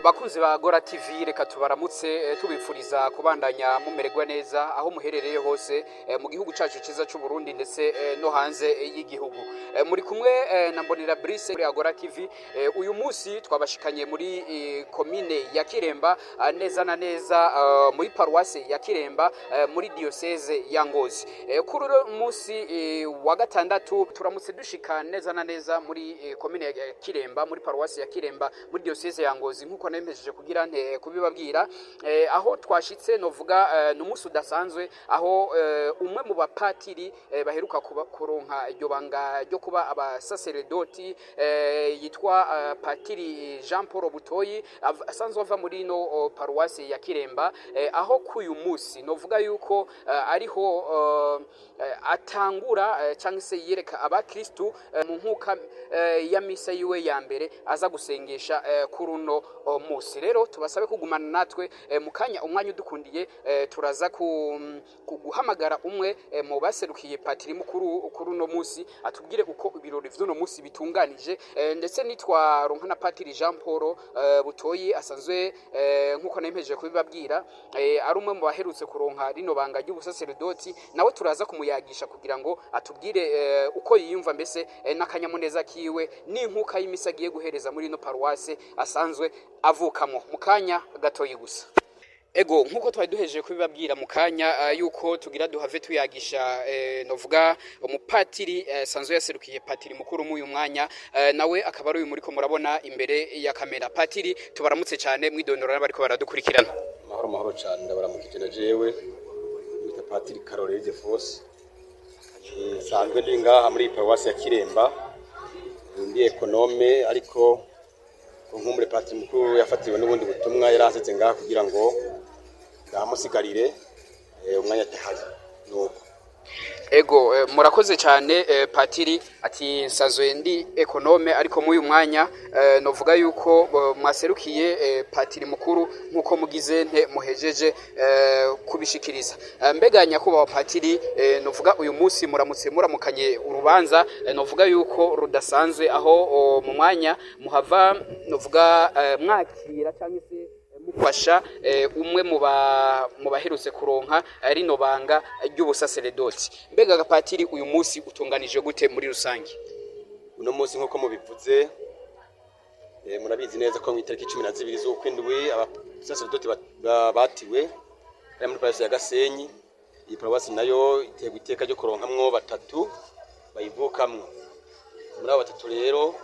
Bakunzi ba Gora TV reka tubaramutse tubifuriza kubandanya mumererwa neza aho muherereye hose mu gihugu cacu ciza c'u Burundi ndetse no hanze y'igihugu. Muri kumwe na Mbonera Brice kuri Gora TV. Uyu munsi twabashikanye muri komine ya Kiremba, neza na neza muri Paruwasi ya Kiremba, muri diocese ya Ngozi. Kuri uno munsi wa gatandatu turamutse dushika neza na neza muri komine ya Kiremba, muri Paruwasi ya Kiremba, muri diocese ya Ngozi, nkuko nempejeje kugira nte kubibabwira. Aho twashitse novuga n'umunsi udasanzwe, aho umwe mu bapatiri baheruka kuronka iryo banga ryo kuba abasaserdoti, yitwa Padiri Jean Paul Butoyi, asanzwe ava muri no Paruwasi ya Kiremba, aho kuyu munsi novuga yuko ariho atangura cyangwa se yereka abakristu mu nkuka ya misa yiwe ya mbere aza gusengesha kuri uno musi. Rero tubasabe kugumana natwe mu kanya, umwanya udukundiye turaza kuguhamagara umwe mu baserukiye patiri mukuru kuri uno musi atubwire uko ibirori vy'uno musi bitunganije, ndetse nitwaronka na Padiri Jean Paul Butoyi asanzwe nkuko nempejeje kubibabwira ari umwe mu baherutse kuronka rino banga ry'ubusaserdoti, nawe turaza kumuyagisha kugira ngo atubwire uko yiyumva mbese n'akanyamuneza kiwe n'inkuka y'imisa agiye guhereza muri no paruwase asanzwe avukamo. Mukanya gatoyi gusa. Ego nkuko twari duhejeje kubibabwira mukanya yuko tugira duhave tuyagisha novuga umupatiri sanzwe yaserukiye patiri mukuru mu uyu mwanya, nawe akaba ari uyu muriko murabona imbere ya kamera. Patiri tubaramutse cyane mwidondora n'abariko baradukurikirana. Mahoro cyane, ndabaramukije na jewe bita Patiri Karorero de Force, sanzwe ndi ngaha muri Paruwasi ya Kiremba, ndi ekonome, ariko nkumure patiri mukuru yafatiwe n'ubundi butumwa yarazeze ngaha kugira ngo ndamusigarire umwanya atahaze nuko. Ego murakoze cyane patiri. Ati nsanzwe ndi ekonome ariko mu uyu mwanya novuga yuko mwaserukiye patiri mukuru nkuko mugize nte muhejeje kubishikiriza. Mbega nyakubahwa patiri, novuga uyu munsi muramutse muramukanye urubanza novuga yuko rudasanzwe, aho mu mwanya muhava novuga mwakira cyangwa se mufasha umwe mu baherutse kuronka rino banga ry'ubusaserdoti. Mbega gapatiri uyu munsi utunganije gute muri rusange? Uno munsi nkuko mubivuze, murabizi neza ko mu itariki 12 z'ukwindwi abasaserdoti batiwe ari muri Paruwasi ya Gasenyi. Iyi paruwasi nayo itego iteka ryo kuronkamwo batatu bayivukamwo. Muri abo batatu rero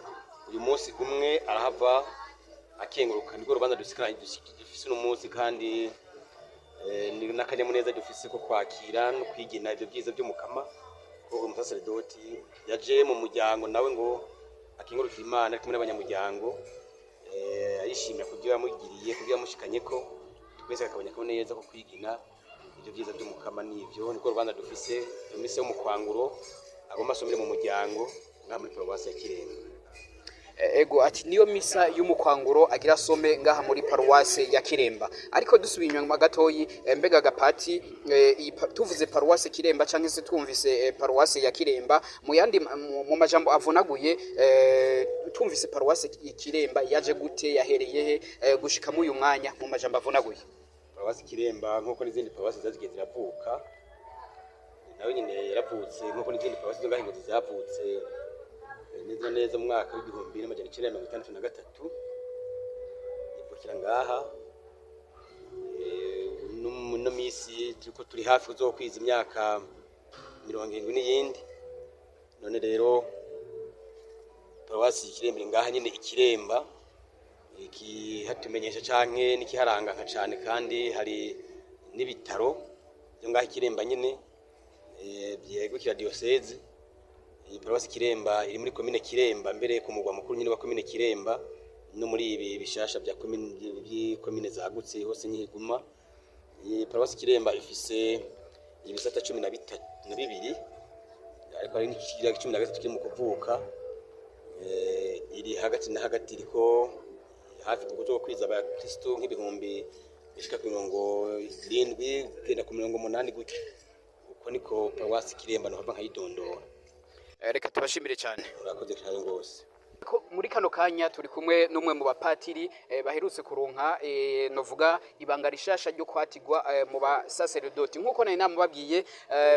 uyu munsi umwe arahava akenguruka. Niko rubanza dufise n'umunsi, kandi ni n'akanyamuneza dufise ko kwakira no kwigina ibyo byiza by'umukama ko umusaserdoti yaje mu muryango nawe ngo akengurukira Imana ari kumwe n'abanyamuryango, ayishimira kubyo yamugiriye, kubyo yamushikanye ko twese akabanya ko neza ko kwigina ibyo byiza by'umukama. Nivyo niko rubanza dufise imise yo mu kwanguro agomba asomere mu muryango ngaha muri Paruwasi ya Kiremba. Ego ati niyo misa y'umukwanguro agira some ngaha muri Paruwasi ya Kiremba. Ariko dusubiye inyuma gatoyi, mbega gapati tuvuze Paruwasi Kiremba canke se twumvise Paruwasi ya Kiremba mu yandi mu majambo avunaguye, tumvise Paruwasi Kiremba yaje gute, yahereye he gushika mu uyu mwanya mu majambo avunaguye? Paruwasi Kiremba nkuko n'izindi paruwasi zazigiye ziravuka, nawe nyine yaravutse nkuko n'izindi paruwasi zo ngahingo zavutse neza neza mu mwaka w'igihumbi n'amajana 1963 ivukira ngaha. No misi turiko turi hafi kuzokwiza imyaka 70 n'iyindi. None rero Paruwasi Kiremba ngaha nyine Ikiremba iki hatumenyesha canke nikiharanga nka cane, kandi hari n'ibitaro byo ngaha Kiremba nyine byegukira diocese. Iyi Paruwasi Kiremba iri muri komine Kiremba, mbere ku mugwa mukuru nyine wa komine Kiremba, no muri ibi bishasha bya komine zagutse hose nyiguma. Iyi Paruwasi Kiremba ifise ibisata 12, ariko ari n'ikigira 13 kiri mu kuvuka. Iri hagati na hagati iriko hafi kuzo kwiza abakristo nk'ibihumbi bishika ku 70 kugenda ku 80 gutyo. uko niko paruwasi Kiremba no nkayidondora. Reka tubashimire cyane. Urakoze cyane rwose. Muri kano kanya turi kumwe n'umwe mu bapatiri baherutse kuronka novuga ibanga rishasha ryo kwatigwa mu basaserdoti nkuko nari namubabwiye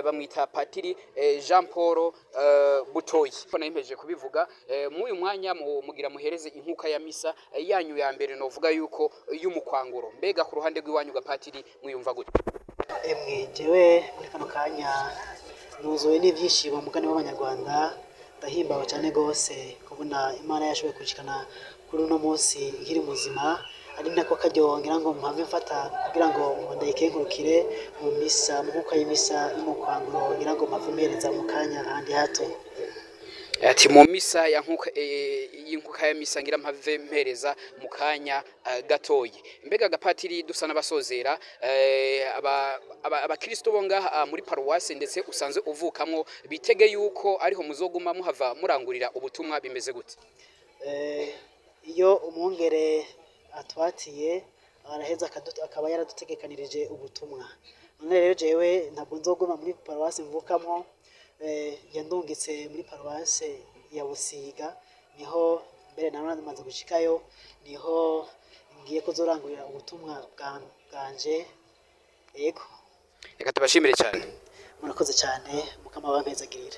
bamwita Padiri Jean Paul Butoyi ko nayimeje kubivuga mu uyu mwanya mugira muhereze inkuka ya misa yanyu ya mbere novuga yuko y'umukwanguro mbega ku ruhande rw'iwanyu gapatiri mwiyumva gute jewe muri kano kanya nuzuwe n'ivyishimo mugani w'abanyarwanda ndahimbawe cyane gose kubona Imana yashoboye kushikana kuri uno munsi nkiri muzima ari nako karyongera ngo mpave mfata kugira ngo ndayikenkurukire mu misa nkuko y'imisa y'umukwanguro ngira ngo mpave mpereza mu kanya handi hato ati mu misa ya y'inkuka ya misa ngira mpave mpereza mu kanya gatoyi mbega gapatiri dusa n'abasozera abakristo bo ngaha muri paruwasi ndetse usanzwe uvukamwo bitege yuko ariho muzoguma muhava murangurira ubutumwa bimeze gute iyo umwungere atwatiye araheza akaba yaradutegekanirije ubutumwa none rero jewe ntabwo nzoguma muri paruwasi mvukamwo yandungitse muri paruwasi ya Busiga niho mbere namaze gushikayo niho ngiye kuzorangurira ubutumwa bwanje yego reka tubashimire cyane murakoze cyane mukama bampezagirire